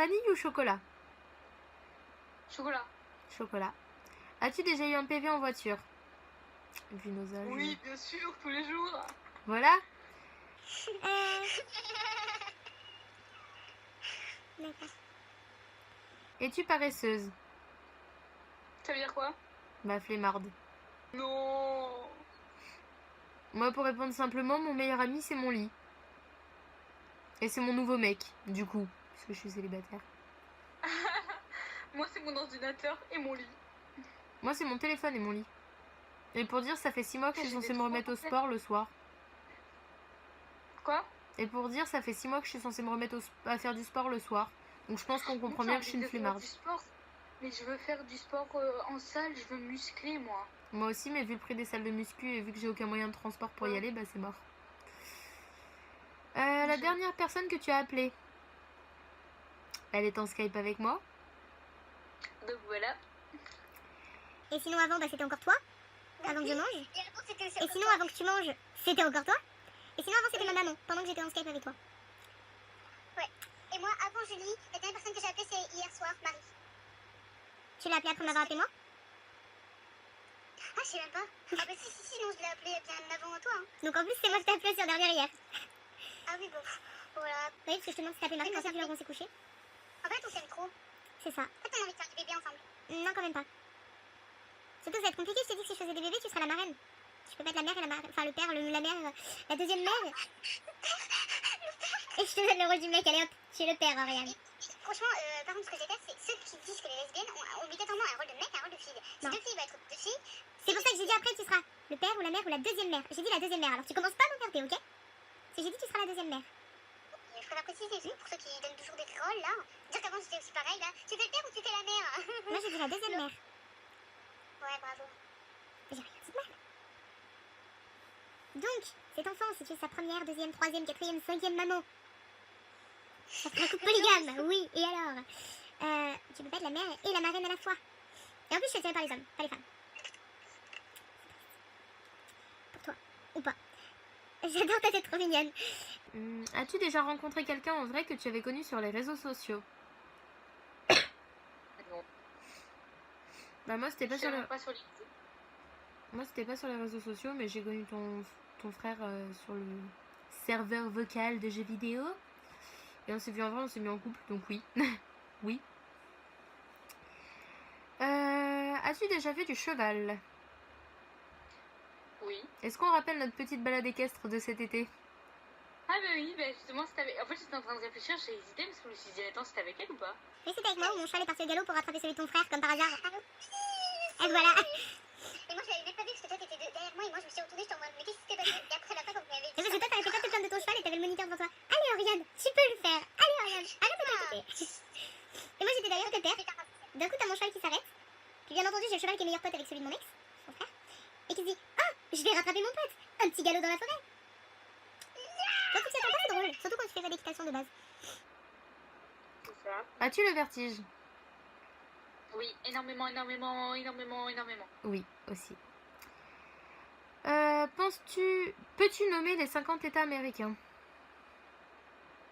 vanille ou chocolat? Chocolat. Chocolat. As-tu déjà eu un PV en voiture? Vu nos âges. Oui, bien sûr, tous les jours. Voilà. D'accord. Es-tu paresseuse? Ça veut dire quoi? Bah, flemmarde. Non. Moi, pour répondre simplement, mon meilleur ami, c'est mon lit. Et c'est mon nouveau mec, du coup, puisque je suis célibataire. Moi, c'est mon ordinateur et mon lit. Moi, c'est mon téléphone et mon lit. Et pour dire, ça fait 6 mois que je suis J'ai censée des me remettre au trois sport le soir. Quoi? Et pour dire, ça fait 6 mois que je suis censée me remettre à faire du sport le soir. Donc je pense qu'on comprend bien que je suis une flemmarde. Mais je veux faire du sport en salle, je veux muscler, moi. Moi aussi, mais vu le prix des salles de muscu et vu que j'ai aucun moyen de transport pour y aller, bah c'est mort. La dernière personne que tu as appelée, elle est en Skype avec moi. Donc voilà. Et sinon avant, bah, c'était encore toi? Avant que je mange? Et sinon avant que tu manges, c'était encore toi? Et sinon avant c'était ma maman, pendant que j'étais en Skype avec toi. Ouais. Et moi avant Julie, la dernière personne que j'ai appelée c'est hier soir, Marie. Tu l'as appelée après m'avoir appelé moi? Ah je sais même pas. Ah bah si, non je l'ai appelée bien avant toi. Hein. Donc en plus c'est moi qui t'ai appelé sur dernière hier. Ah oui bon, voilà. Oui parce que je te demande si t'as appelé Marie quand on s'est couché. En fait on s'aime trop. C'est ça. En fait on a envie de faire des bébés ensemble. Non quand même pas. Surtout ça va être compliqué, je t'ai dit que si je faisais des bébés tu seras la marraine. Je peux pas être la mère et la marraine, enfin le père, la mère, la deuxième mère. Et je te donne le rôle du mec, allez hop, tu es le père, Ariane. Franchement, par contre, ce que j'ai fait, c'est ceux qui disent que les lesbiennes ont obligatoirement un rôle de mec et un rôle de fille. Si deux filles, va être deux filles. C'est pour ça que j'ai dit après, tu seras le père ou la mère ou la deuxième mère. J'ai dit la deuxième mère, alors tu commences pas à m'emmerder, ok? Si j'ai dit tu seras la deuxième mère. Je préfère préciser, pour ceux qui donnent toujours des rôles là. Dire qu'avant j'étais aussi pareil là. Tu étais le père ou tu étais la mère? Moi j'ai dit la deuxième mère. Ouais, bravo. J'ai rien dit de mal. Donc, cet enfant, si tu es sa première, deuxième, troisième, quatrième, cinquième maman, ça fera un couple polygame, oui, et alors tu peux pas être la mère et la marraine à la fois. Et en plus, je suis attirée par les hommes, pas les femmes. Pour toi, ou pas. J'adore ta tête trop mignonne. As-tu déjà rencontré quelqu'un en vrai que tu avais connu sur les réseaux sociaux? Non. Bah moi, c'était pas sur les... pas sur les... Moi, c'était pas sur les réseaux sociaux, mais j'ai connu ton frère sur le serveur vocal de jeux vidéo. Et on s'est vu en vrai, on s'est mis en couple, donc oui. Oui. As-tu déjà fait du cheval? Oui. Est-ce qu'on rappelle notre petite balade équestre de cet été? Ah bah oui, bah justement, c'était avec... En fait, j'étais en train de réfléchir, j'ai hésité parce que je me suis dit, attends, c'était avec elle ou pas? Oui, c'était avec moi où mon cheval est parti au galop pour rattraper celui de ton frère, comme par hasard. Et voilà. Et moi, je l'avais même pas vu parce que toi, t'étais derrière moi et moi, je me suis retournée, j'étais en mode, mais qu'est-ce qui s'est passé? Et après, la fois, quand vous m'avez dit. Et parce que toi, t'avais fait pas te plaindre de ton cheval et t'avais le moniteur devant toi. Allez, Oriane, tu peux le faire. Allez, Oriane, arrête de t'inquiéter. Et moi, j'étais derrière côté terre. D'un coup, t'as mon cheval qui s'arrête. Puis, bien entendu, j'ai le cheval qui est meilleur pote avec celui de mon ex, son frère. Et qui se dit, ah, je vais rattraper mon pote. Un petit galop dans la forêt. Donc, tu attends pas, c'est drôle. Surtout quand tu fais pas d'équitation de base. C'est ça. As-tu le vertige? Oui, énormément. Oui, aussi. Peux-tu nommer les 50 États américains?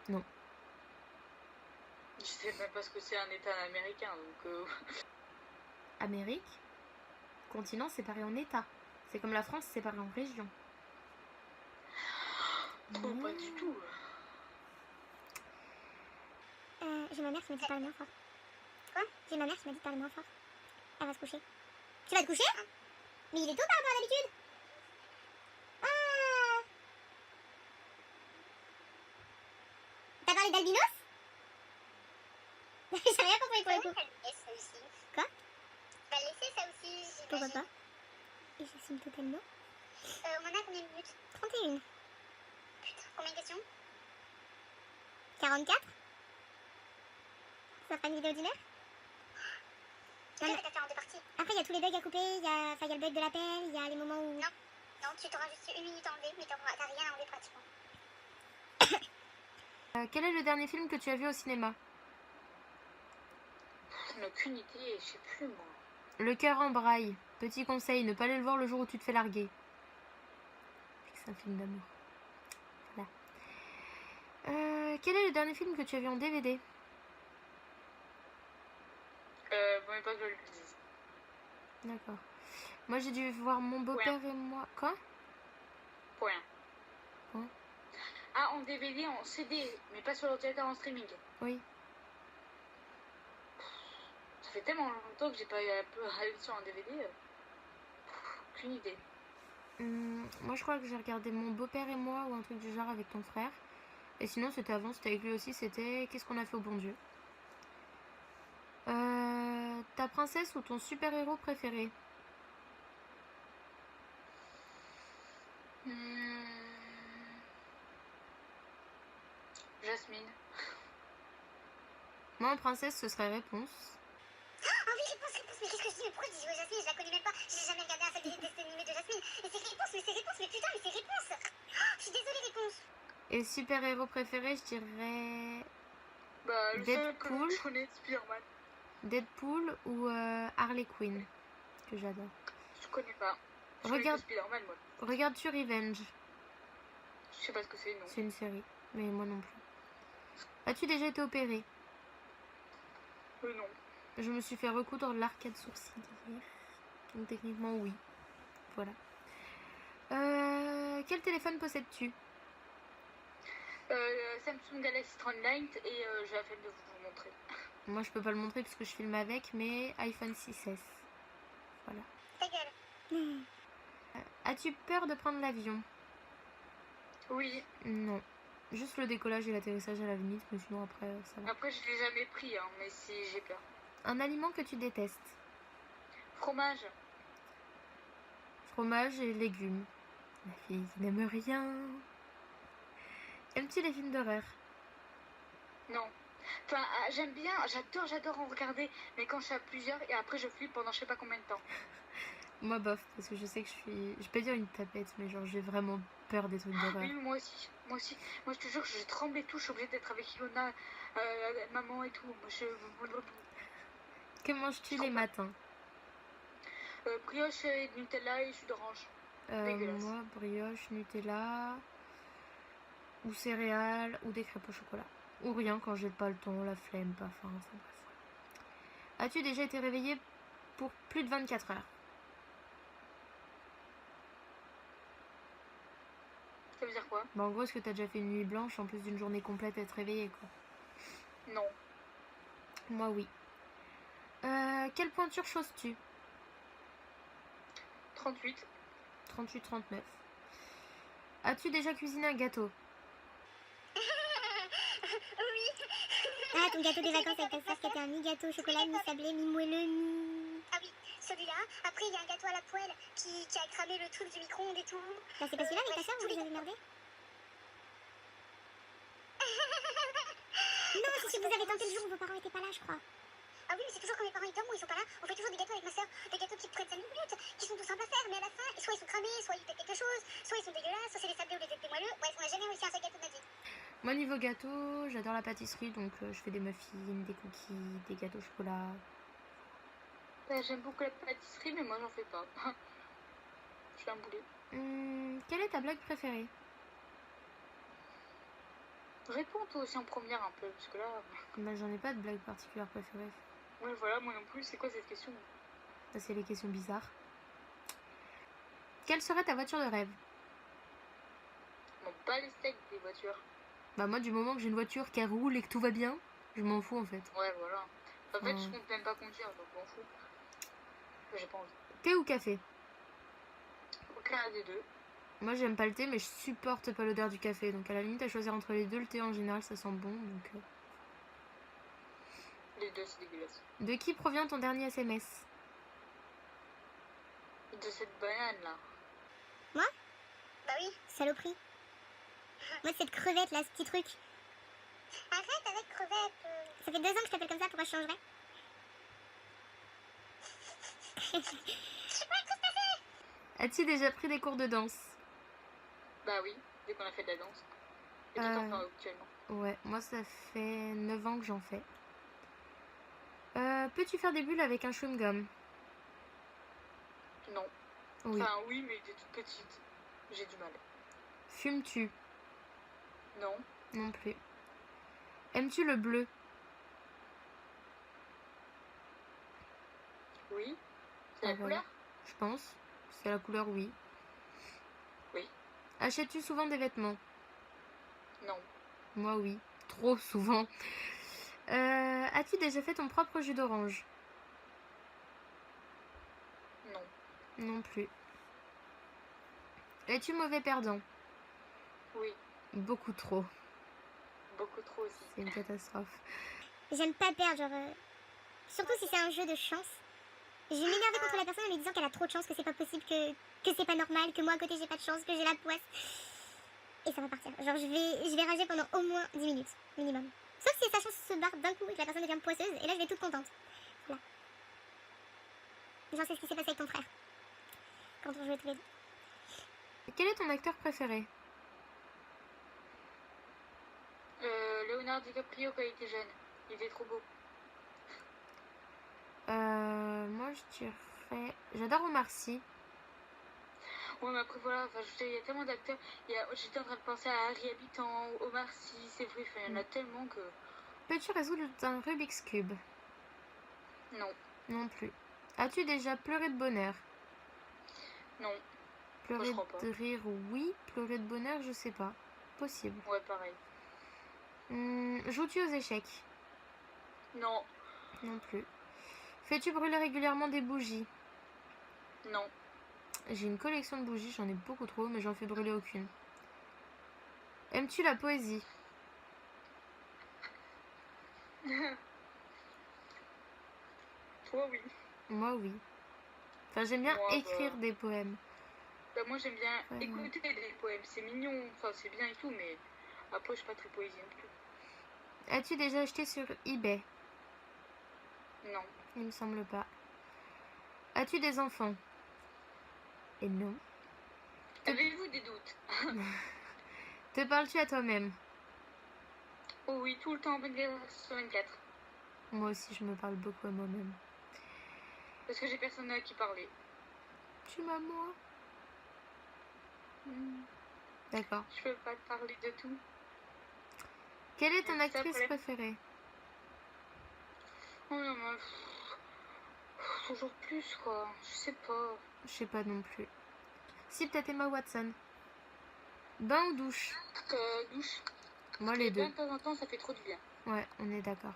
Non. Je sais même pas ce que c'est un état américain, donc... Amérique, continent séparé en États. C'est comme la France séparée en régions. Trop pas du tout. J'ai ma mère qui m'a dit de parler moins fort. Quoi? J'ai ma mère qui m'a dit de parler moins fort. Elle va se coucher. Tu vas te coucher? Mais il est tôt par rapport à d'habitude. Ah! T'as parlé d'albinos? J'ai rien compris pour le coup. Quoi? Tu vas laisser ça aussi. Pourquoi pas? Et j'assume totalement. On en a combien de minutes? 31. Putain, combien de questions? 44? Ça fera une vidéo d'une heure? Après, il y a tous les bugs à couper, il y a le bug de l'appel, il y a les moments où... Non, tu t'auras juste une minute à enlever, mais t'as rien à enlever pratiquement. Quel est le dernier film que tu as vu au cinéma? J'en ai aucune idée, je sais plus moi. Le cœur en braille. Petit conseil, ne pas aller le voir le jour où tu te fais larguer. C'est un film d'amour. Voilà. Quel est le dernier film que tu as vu en DVD? faut même pas que je le dise. D'accord. Moi, j'ai dû voir mon beau-père et moi. Quoi? Point. Quoi? Ah, en DVD, en CD, mais pas sur l'ordinateur en streaming. Oui. Ça fait tellement longtemps que j'ai pas eu un peu à sur un DVD. Aucune idée. Moi, je crois que j'ai regardé mon beau-père et moi ou un truc du genre avec ton frère. Et sinon, c'était avant, c'était avec lui aussi. C'était Qu'est-ce qu'on a fait au bon Dieu? Ta princesse ou ton super-héros préféré? Jasmine. Moi, en princesse, ce serait Réponse. Ah oui, réponse, mais qu'est-ce que je dis? Mais pourquoi je dis Jasmine? Je la connais même pas. J'ai jamais regardé un seul dessin animé de Jasmine. Et c'est réponse, mais putain, mais c'est réponse. Je suis désolée, réponse. Et super-héros préféré, je dirais Bah, le seul que Deadpool. je connais, Spider-Man. Deadpool ou Harley Quinn, que j'adore. Je connais pas. Je Regarde, connais que Spider-Man, moi. regarde-tu Revenge? Je sais pas ce que c'est, non. C'est une série, mais moi non plus. As-tu déjà été opérée? Non. Je me suis fait recoudre l'arcade sourcil hier. Donc techniquement oui. Voilà. Quel téléphone possèdes-tu? Samsung Galaxy 39 et j'ai la flemme de vous montrer. Moi je peux pas le montrer puisque je filme avec, mais iPhone 6S. Voilà. Ta gueule. As-tu peur de prendre l'avion? Oui. Non. Juste le décollage et l'atterrissage à la limite, mais sinon après ça va. Après, je l'ai jamais pris, hein, mais si j'ai peur. Un aliment que tu détestes? Fromage. Fromage et légumes. La fille qui n'aime rien. Aimes-tu les films d'horreur? Non. Enfin, j'aime bien, j'adore en regarder, mais quand je suis à plusieurs et après je flippe pendant je sais pas combien de temps. Moi bof, parce que je sais que je suis... Je peux dire une tapette, mais genre j'ai vraiment peur des trucs d'horreur. Oui, moi aussi. Moi je te jure, je tremble et tout, je suis obligée d'être avec Iona, maman et tout. Moi, Que manges-tu les matins? brioche et Nutella et jus d'orange. Dégueulasse. Moi, brioche, Nutella, ou céréales, ou des crêpes au chocolat. Ou rien quand j'ai pas le temps, la flemme, pas faim, enfin bref. As-tu déjà été réveillée pour plus de 24 heures? Ça veut dire quoi? Bah en gros, est-ce que t'as déjà fait une nuit blanche en plus d'une journée complète à être réveillée quoi? Non. Moi oui. Quelle pointure chauses-tu? 38. 38-39. As-tu déjà cuisiné un gâteau? Oui. Ah, ton gâteau des vacances avec ta soeur qui était un mi-gâteau au chocolat, mi-sablé, mi-moelleux, mi... Ah oui, celui-là. Après, il y a un gâteau à la poêle qui a cramé le truc du micro-ondes et tout. Bah, c'est pas celui-là avec ta soeur, vous les avez merdé? Non, c'est si vous avez tenté le jour où vos parents étaient pas là, je crois. Ah oui, mais c'est toujours quand mes parents ils dorment ou ils sont pas là. On fait toujours des gâteaux avec ma soeur, des gâteaux qui prennent 5 minutes, qui sont tout simples à faire, mais à la fin, soit ils sont cramés, soit ils pètent quelque chose, soit ils sont dégueulasses, soit c'est des sablés ou des moelleux. Bref, on a jamais réussi à faire un seul gâteau de notre vie. Moi niveau gâteau, j'adore la pâtisserie, donc je fais des muffins, des cookies, des gâteaux au chocolat. Bah, j'aime beaucoup la pâtisserie, mais moi j'en fais pas. Je suis un boulet. Quelle est ta blague préférée? Réponds toi aussi en première un peu, parce que là... Bah j'en ai pas de blague particulière préférée. Ouais, voilà, moi non plus. C'est quoi cette question? Ça c'est les questions bizarres. Quelle serait ta voiture de rêve? Bon, pas les steaks des voitures. Bah moi du moment que j'ai une voiture qui roule et que tout va bien, je m'en fous en fait. Ouais, voilà. En fait, je compte même pas conduire, donc je m'en fous. J'ai pas envie. Thé ou café? Aucun des deux. Moi j'aime pas le thé mais je supporte pas l'odeur du café. Donc à la limite à choisir entre les deux, le thé en général ça sent bon. Donc Les deux, c'est dégueulasse. De qui provient ton dernier SMS? De cette banane là. Moi? Bah oui. Saloperie. Moi, cette crevette là, ce petit truc. Arrête avec crevette. Ça fait 2 ans que je t'appelle comme ça, pourquoi je changerais? As-tu déjà pris des cours de danse? Bah oui, dès qu'on a fait de la danse. Et tout en fait actuellement. Ouais, moi ça fait 9 ans que j'en fais. Peux-tu faire des bulles avec un chewing-gum? Non. Oui. Enfin oui, mais des toutes petites. J'ai du mal. Fumes-tu? Non. Non plus. Aimes-tu le bleu? Oui. C'est Ah, la voilà. couleur? Je pense. C'est la couleur, oui. Oui. Achètes-tu souvent des vêtements? Non. Moi, oui. Trop souvent. As-tu déjà fait ton propre jus d'orange? Non. Non plus. Es-tu mauvais perdant? Oui. Beaucoup trop. Beaucoup trop aussi. C'est une catastrophe. J'aime pas perdre, genre. Surtout si c'est un jeu de chance. Je vais m'énerver contre la personne en lui disant qu'elle a trop de chance, que c'est pas possible, que c'est pas normal, que moi à côté j'ai pas de chance, que j'ai la poisse. Et ça va partir. Genre je vais rager pendant au moins 10 minutes, minimum. Sauf si sa chance se barre d'un coup et que la personne devient poisseuse, et là je vais être toute contente. Voilà. Genre c'est ce qui s'est passé avec ton frère. Quand on jouait tous les deux. Quel est ton acteur préféré? Leonardo DiCaprio quand il était jeune. Il était trop beau. Moi je dirais... J'adore Omar Sy. Ouais, mais après voilà, enfin, je sais, il y a tellement d'acteurs. J'étais en train de penser à Harry Habitant, Omar Sy, c'est vrai, enfin, il y en a tellement que... Peux-tu résoudre un Rubik's Cube? Non. Non plus. As-tu déjà pleuré de bonheur? Non. Pleurer je crois pas. de rire, oui. Pleurer de bonheur, je sais pas. Possible. Ouais, pareil. Joues-tu aux échecs? Non. Non plus. Fais-tu brûler régulièrement des bougies? Non. J'ai une collection de bougies, j'en ai beaucoup trop, mais j'en fais brûler aucune. Aimes-tu la poésie? Toi, oui. Moi, oui. Enfin, j'aime bien Moi, écrire des poèmes. Bah, moi, j'aime bien Ouais. écouter des poèmes. C'est mignon, enfin, c'est bien et tout, mais après, je suis pas très poésie non plus. As-tu déjà acheté sur eBay? Non. Il me semble pas. As-tu des enfants? Et non. Avez-vous des doutes? Te parles-tu à toi-même? Oh oui, tout le temps, 24 sur 24. Moi aussi, je me parle beaucoup à moi-même. Parce que j'ai personne à qui parler. Tu m'as moi? D'accord. Je peux pas te parler de tout. Quelle est ton C'est ça, actrice le problème. préférée? Oh non, mais... toujours plus, quoi. Je sais pas. Je sais pas non plus. Si, peut-être Emma Watson. Bain ou douche? Douche. Moi, les Et deux. de temps en temps, ça fait trop du bien. Ouais, on est d'accord.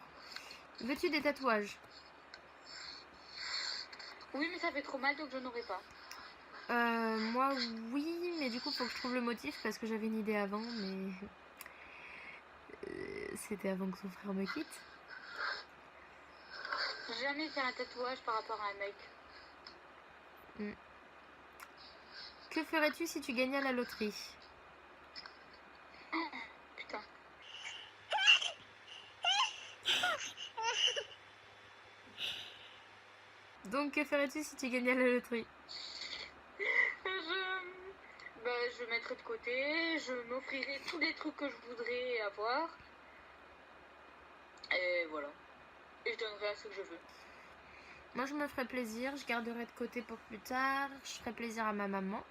Veux-tu des tatouages? Oui, mais ça fait trop mal, donc je n'aurai pas. Moi, oui, mais du coup, faut que je trouve le motif parce que j'avais une idée avant, mais c'était avant que son frère me quitte. Jamais faire un tatouage par rapport à un mec. Que ferais-tu si tu gagnais à la loterie? Putain. Donc, que ferais-tu si tu gagnais à la loterie? Je mettrai de côté, je m'offrirai tous les trucs que je voudrais avoir. Et voilà. Et je donnerai à ceux que je veux. Moi, je me ferais plaisir, je garderai de côté pour plus tard. Je ferai plaisir à ma maman.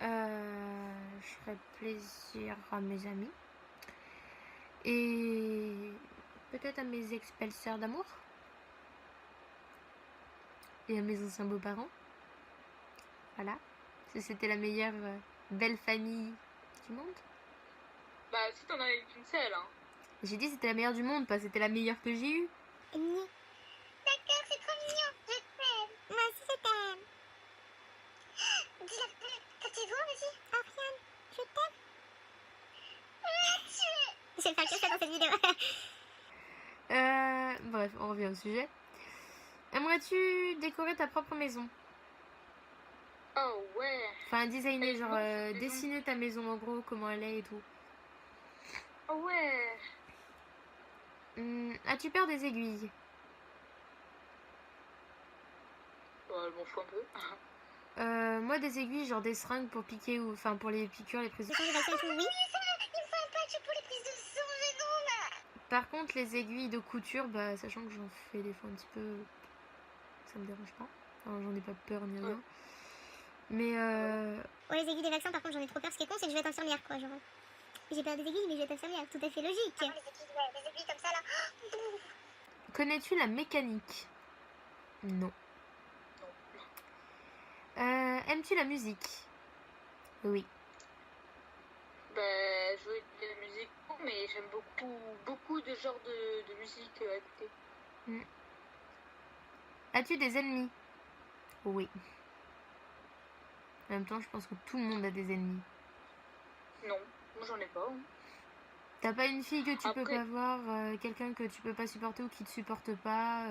Je ferai plaisir à mes amis. Et peut-être à mes ex-belles-sœurs d'amour. Et à mes anciens beaux-parents. Voilà. Si c'était la meilleure belle famille du monde. Bah, si t'en as qu'une seule, hein. J'ai dit c'était la meilleure du monde, pas c'était la meilleure que j'ai eue. D'accord, c'est trop mignon. Je t'aime. Moi aussi, je t'aime. Dis-la plus. Quand tu es grand, vas-y. Ariane, je t'aime. Je vais faire que ça dans cette vidéo. Bref, on revient au sujet. Aimerais-tu décorer ta propre maison? Oh ouais. Enfin, designer, Et genre moi, c'est une maison. dessiner ta maison en gros, comment elle est et tout. Oh ouais. As-tu peur des aiguilles? Bah, elle m'en fout un peu. Moi, des aiguilles, genre des seringues pour piquer ou. Enfin, pour les piqûres, les prises de... Oui, il me faut un patch pour les prises de sang, Par contre, les aiguilles de couture, bah, sachant que j'en fais des fois un petit peu. Ça me dérange pas. Enfin, j'en ai pas peur ni rien. Mais Ouais, les aiguilles des vaccins, par contre, j'en ai trop peur. Ce qui est con, c'est que je vais être infirmière, quoi. Genre, j'ai peur des aiguilles, mais je vais être infirmière. Tout à fait logique. Les aiguilles comme ça, là. connais-tu la mécanique? Non. Non. Aimes-tu la musique? Oui. Bah, jouer de la musique, non, mais j'aime beaucoup de genres de musique à écouter. As-tu des ennemis? Oui. En même temps, je pense que tout le monde a des ennemis. Non, moi j'en ai pas. Hein. T'as pas une fille que tu peux Après- pas voir, quelqu'un que tu peux pas supporter ou qui te supporte pas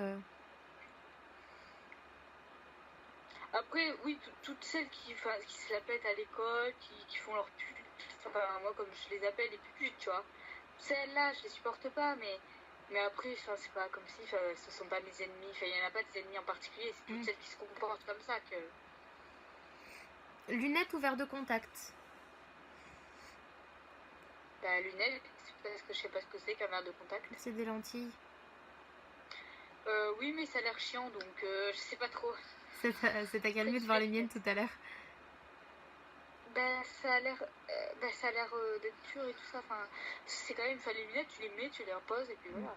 Après, oui, toutes celles qui se la pètent à l'école, qui font leur pute, enfin, moi comme je les appelle les putes, tu vois. Celles-là, je les supporte pas, mais après, c'est pas comme si ce sont pas mes ennemis. Il y en a pas des ennemis en particulier, c'est toutes celles qui se comportent comme ça que... Lunettes ou verres de contact? Bah, lunettes, parce que je sais pas ce que c'est qu'un verre de contact. C'est des lentilles. Oui, mais ça a l'air chiant, donc je sais pas trop. Ça t'a calmé de voir les miennes tout à l'heure. Bah, ça a l'air d'être pur et tout ça. Enfin, c'est quand même, les lunettes, tu les mets, tu les reposes et puis voilà.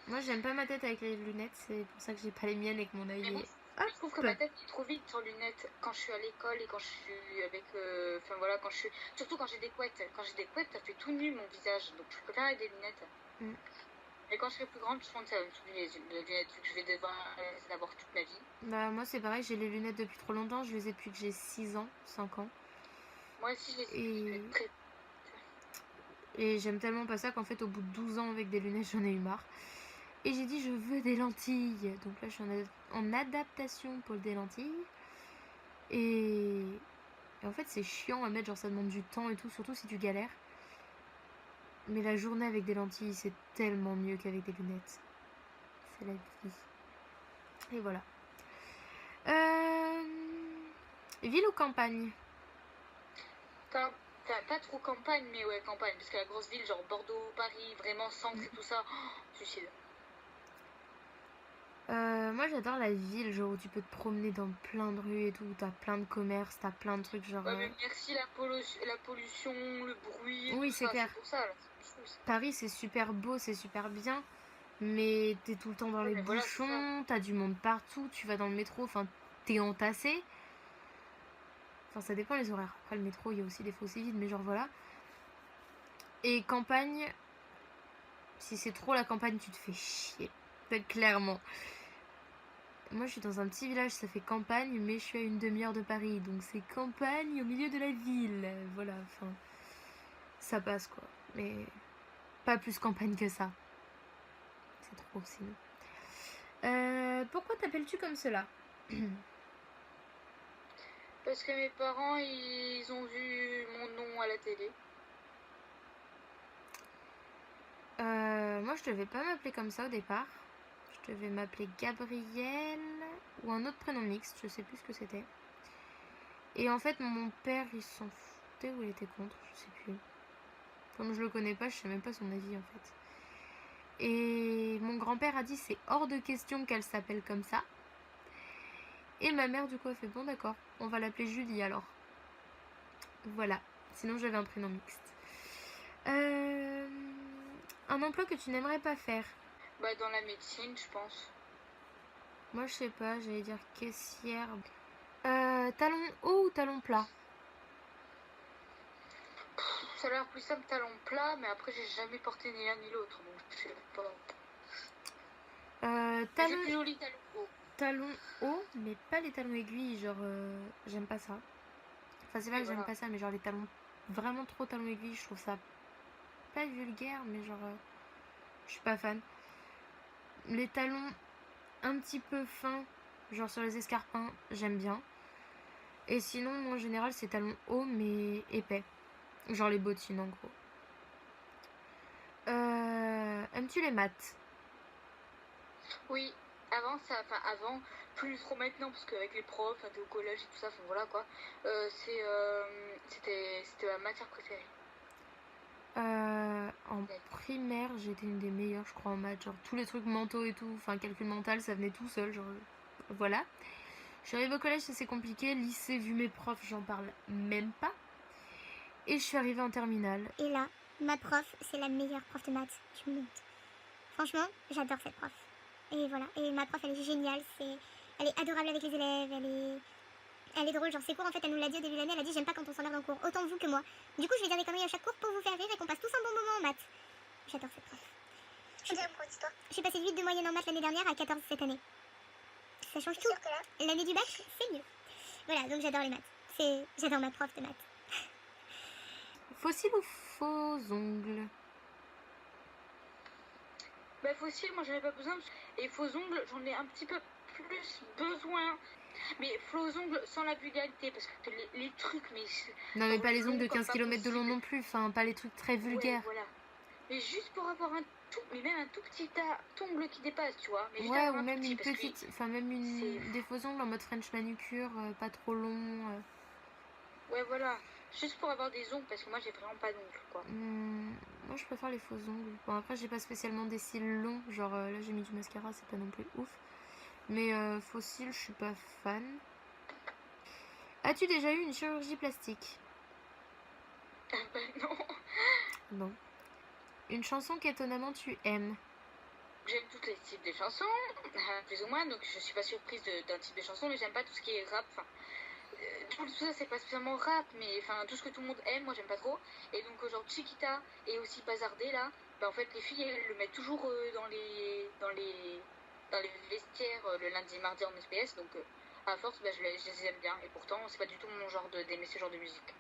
Moi, j'aime pas ma tête avec les lunettes, c'est pour ça que j'ai pas les miennes et que mon œil Mais bon, est... je trouve que ma tête est trop vite sans lunettes quand je suis à l'école et quand je suis avec. Enfin voilà, quand je suis. Surtout quand j'ai des couettes. Quand j'ai des couettes, ça fait tout nu mon visage. Donc je préfère avec des lunettes. Et quand je serai plus grande, je pense que ça va me saouler les lunettes, vu que je vais devoir les avoir toute ma vie. Bah, moi, c'est pareil, j'ai les lunettes depuis trop longtemps. Je les ai depuis que j'ai 6 ans, 5 ans. Moi aussi, je les ai depuis très. Et j'aime tellement pas ça qu'en fait, au bout de 12 ans avec des lunettes, j'en ai eu marre. Et j'ai dit, je veux des lentilles. Donc là, je suis en adaptation pour des lentilles. Et en fait, c'est chiant à mettre, genre ça demande du temps et tout, surtout si tu galères. Mais la journée avec des lentilles, c'est tellement mieux qu'avec des lunettes. C'est la vie. Et voilà. Ville ou campagne? Pas trop campagne, mais ouais, campagne. Parce que la grosse ville, genre Bordeaux, Paris, vraiment centre et tout ça, suicide. Moi j'adore la ville, genre où tu peux te promener dans plein de rues et tout, t'as plein de commerces, t'as plein de trucs genre... Ouais, mais merci la pollution, le bruit, oui, tout c'est ça, clair. c'est pour ça. Là, Paris c'est super beau, c'est super bien, mais t'es tout le temps dans les bouchons, voilà, t'as du monde partout, tu vas dans le métro, enfin t'es entassé. Enfin ça dépend les horaires, après le métro il y a aussi des fois aussi vide, mais genre voilà. Et campagne, si c'est trop la campagne tu te fais chier, clairement. Moi je suis dans un petit village, ça fait campagne, mais je suis à une demi-heure de Paris, donc c'est campagne au milieu de la ville. Voilà, enfin, ça passe quoi. Mais pas plus campagne que ça. C'est trop sinon. Pourquoi t'appelles-tu comme cela? Parce que mes parents, ils ont vu mon nom à la télé. Moi je devais pas m'appeler comme ça au départ. Je devais m'appeler Gabrielle ou un autre prénom mixte, je sais plus ce que c'était. Et en fait mon père il s'en foutait ou il était contre, je sais plus. Comme je le connais pas, je sais même pas son avis en fait. Et mon grand-père a dit c'est hors de question qu'elle s'appelle comme ça. Et ma mère du coup a fait bon d'accord, on va l'appeler Julie alors. Voilà, sinon j'avais un prénom mixte. Un emploi que tu n'aimerais pas faire? Bah dans la médecine je pense. Moi je sais pas, j'allais dire caissière. Talon haut ou talon plat? Ça a l'air plus simple talon plat, mais après j'ai jamais porté ni l'un ni l'autre, donc je sais pas. Talon... C'est plus joli talon haut. Talon haut, mais pas les talons aiguilles, genre j'aime pas ça. Enfin c'est pas que j'aime pas ça, mais genre les talons vraiment trop talons aiguilles, je trouve ça pas vulgaire, mais genre je suis pas fan. Les talons un petit peu fins, genre sur les escarpins, j'aime bien. Et sinon, moi, en général, c'est talons hauts, mais épais. Genre les bottines, en gros. Aimes-tu les maths? Oui, avant, plus trop maintenant, parce qu'avec les profs, t'es au collège et tout ça, enfin voilà quoi. C'était ma matière préférée. En primaire, j'étais une des meilleures, je crois, en maths. Genre tous les trucs mentaux et tout, enfin calcul mental, ça venait tout seul, genre voilà. Je suis arrivée au collège, ça c'est compliqué. Lycée, vu mes profs, j'en parle même pas. Et je suis arrivée en terminale. Et là, ma prof, c'est la meilleure prof de maths du monde. Franchement, j'adore cette prof. Et voilà. Et ma prof, elle est géniale. Elle est adorable avec les élèves. Elle est drôle. Genre, ses cours, en fait, elle nous l'a dit au début de l'année. Elle a dit, j'aime pas quand on s'emmerde en cours. Autant vous que moi. Du coup, je vais dire des conneries à chaque cours pour vous faire rire et qu'on passe tous un bon moment en maths. J'adore cette prof. J'ai passé 8 de moyenne en maths l'année dernière à 14 cette année. Ça change tout. L'année du bac, c'est mieux. Voilà, donc j'adore les maths. J'adore ma prof de maths. Fossile ou faux ongles? Bah fossile, moi j'en ai pas besoin. Et faux ongles, j'en ai un petit peu plus besoin. Mais faux ongles sans la vulgarité, parce que les trucs, mais... Non mais pas les ongles de 15 km de long non plus, enfin pas les trucs très vulgaires. Ouais, voilà. Mais juste pour avoir mais même un tout petit ongle qui dépasse, tu vois. Mais ouais, ou même une petite, enfin même des faux ongles en mode French manucure, pas trop long. Ouais, voilà. Juste pour avoir des ongles, parce que moi j'ai vraiment pas d'ongles, quoi. Moi je préfère les faux ongles. Bon après j'ai pas spécialement des cils longs, genre là j'ai mis du mascara, c'est pas non plus ouf. Mais faux cils, je suis pas fan. As-tu déjà eu une chirurgie plastique? Bah non. Non. Une chanson qu'étonnamment tu aimes? J'aime tous les types de chansons, plus ou moins, donc je suis pas surprise d'un type de chanson, mais j'aime pas tout ce qui est rap. Enfin, tout ça c'est pas spécialement rap, mais enfin tout ce que tout le monde aime, moi j'aime pas trop. Et donc genre Chiquita et aussi Bazardé là, bah en fait les filles elles le mettent toujours dans les vestiaires le lundi mardi en SPS, donc à force bah, je les aime bien. Et pourtant c'est pas du tout mon genre d'aimer ce genre de musique.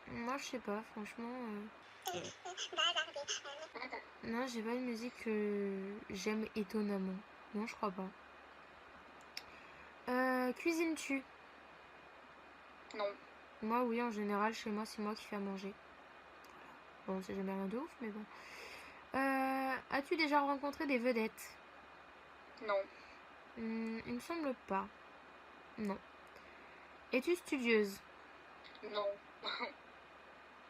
Moi je sais pas, franchement. Non, j'ai pas une musique que j'aime étonnamment. Non, je crois pas. Cuisines-tu? Non. Moi, oui, en général, chez moi, c'est moi qui fais à manger. Bon, c'est jamais rien de ouf, mais bon. As-tu déjà rencontré des vedettes? Non. Il me semble pas. Non. Es-tu studieuse? Non.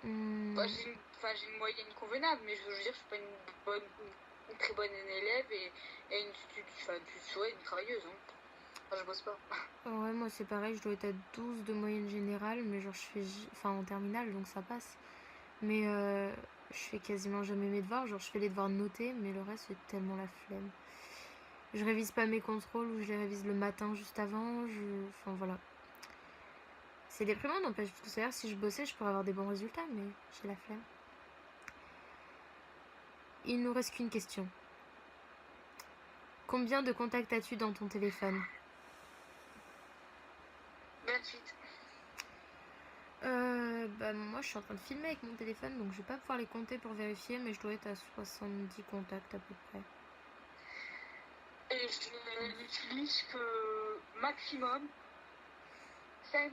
J'ai une moyenne convenable, mais je veux dire, je suis pas une très bonne élève et une travailleuse. Hein. Enfin, je bosse pas. Ouais, moi c'est pareil, je dois être à 12 de moyenne générale, mais genre je fais. Enfin, en terminale, donc ça passe. Mais je fais quasiment jamais mes devoirs, genre je fais les devoirs notés, mais le reste c'est tellement la flemme. Je révise pas mes contrôles ou je les révise le matin juste avant, enfin voilà. C'est déprimant, n'empêche, parce que c'est-à-dire si je bossais, je pourrais avoir des bons résultats, mais j'ai la flemme. Il nous reste qu'une question. Combien de contacts as-tu dans ton téléphone? 28. Bah moi je suis en train de filmer avec mon téléphone, donc je vais pas pouvoir les compter pour vérifier, mais je dois être à 70 contacts à peu près. Et je n'utilise que maximum 5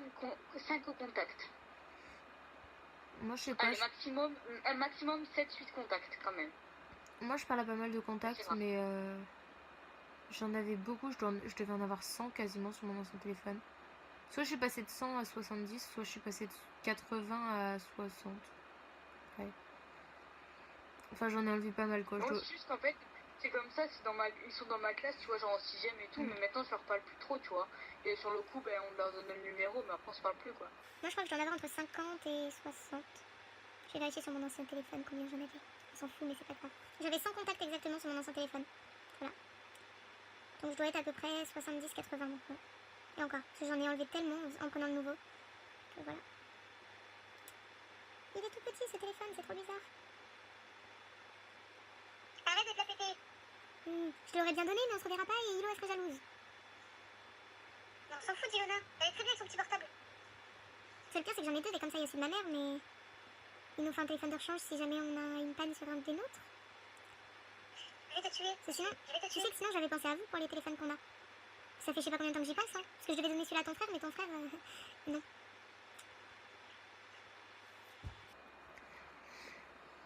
contacts. Moi je sais pas. Un maximum 7-8 contacts quand même. Moi je parle à pas mal de contacts, mais j'en avais beaucoup, je devais en avoir 100 quasiment sur mon ancien téléphone. Soit je suis passée de 100 à 70, soit je suis passée de 80 à 60. Ouais. Enfin j'en ai enlevé pas mal quoi. Juste qu'en fait, c'est comme ça, ils sont dans ma classe, tu vois, genre en 6ème et tout, mais maintenant je leur parle plus trop, tu vois. Et sur le coup, on leur donne le numéro, mais après on se parle plus, quoi. Moi je crois que je dois en avoir entre 50 et 60. J'ai vérifié sur mon ancien téléphone combien j'en avais. On s'en fout, mais c'est pas grave. J'avais 100 contacts exactement sur mon ancien téléphone. Voilà. Donc je dois être à peu près 70-80 maintenant. Et encore, parce que j'en ai enlevé tellement en prenant le nouveau. Que voilà. Il est tout petit ce téléphone, c'est trop bizarre. Arrête de te la péter. Je l'aurais bien donné, mais on se reverra pas et Hilo elle serait jalouse. Non, on s'en fout d'Ilona. Elle est très bien avec son petit portable. Le pire, c'est que j'en ai deux, et comme ça il y a celui de ma mère, mais il nous fait un téléphone de rechange si jamais on a une panne sur un des nôtres. Je vais te tuer. Tu sais que sinon j'avais pensé à vous pour les téléphones qu'on a. Ça fait je sais pas combien de temps que j'y pense, hein. Parce que je devais donner celui-là à ton frère, mais ton frère, non.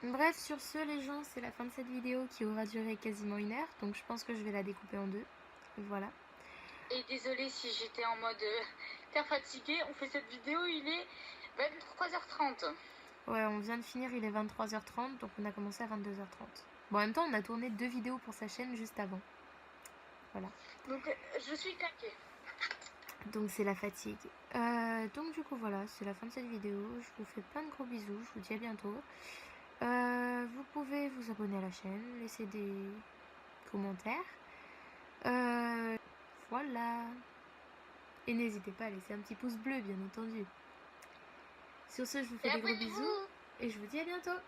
Bref, sur ce les gens, c'est la fin de cette vidéo qui aura duré quasiment 1 heure, donc je pense que je vais la découper en 2. Voilà. Et désolée si j'étais en mode très fatiguée, on fait cette vidéo, il est 23h30. Ouais, on vient de finir, il est 23h30, donc on a commencé à 22h30. Bon, en même temps, on a tourné 2 vidéos pour sa chaîne juste avant. Voilà. Donc, je suis claquée. Donc, c'est la fatigue. Donc, du coup, voilà, c'est la fin de cette vidéo. Je vous fais plein de gros bisous. Je vous dis à bientôt. Vous pouvez vous abonner à la chaîne, laisser des commentaires. Voilà. Et n'hésitez pas à laisser un petit pouce bleu, bien entendu. Sur ce, je vous fais Et des gros abonnez-vous. bisous et je vous dis à bientôt.